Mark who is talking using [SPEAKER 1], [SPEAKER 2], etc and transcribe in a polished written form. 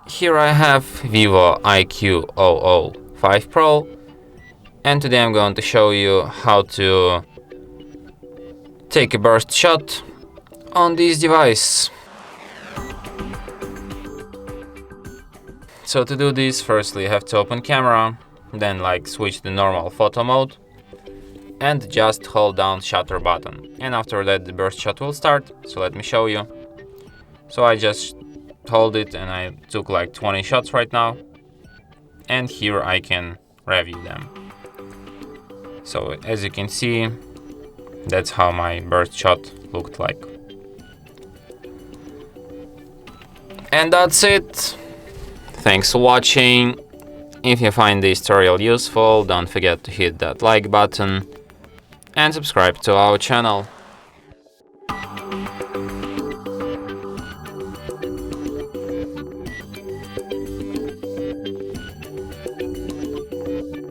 [SPEAKER 1] Here I have VIVO IQOO 5 Pro, and today I'm going to show you how to take a burst shot on this device. So to do this, firstly you have to open camera, then switch to normal photo mode and just hold down shutter button, and after that the burst shot will start. So let me show you. So I just hold it and I took 20 shots right now, and here I can review them. So as you can see, that's how my burst shot looked like. And that's it. Thanks for watching. If you find this tutorial useful, don't forget to hit that like button and subscribe to our channel.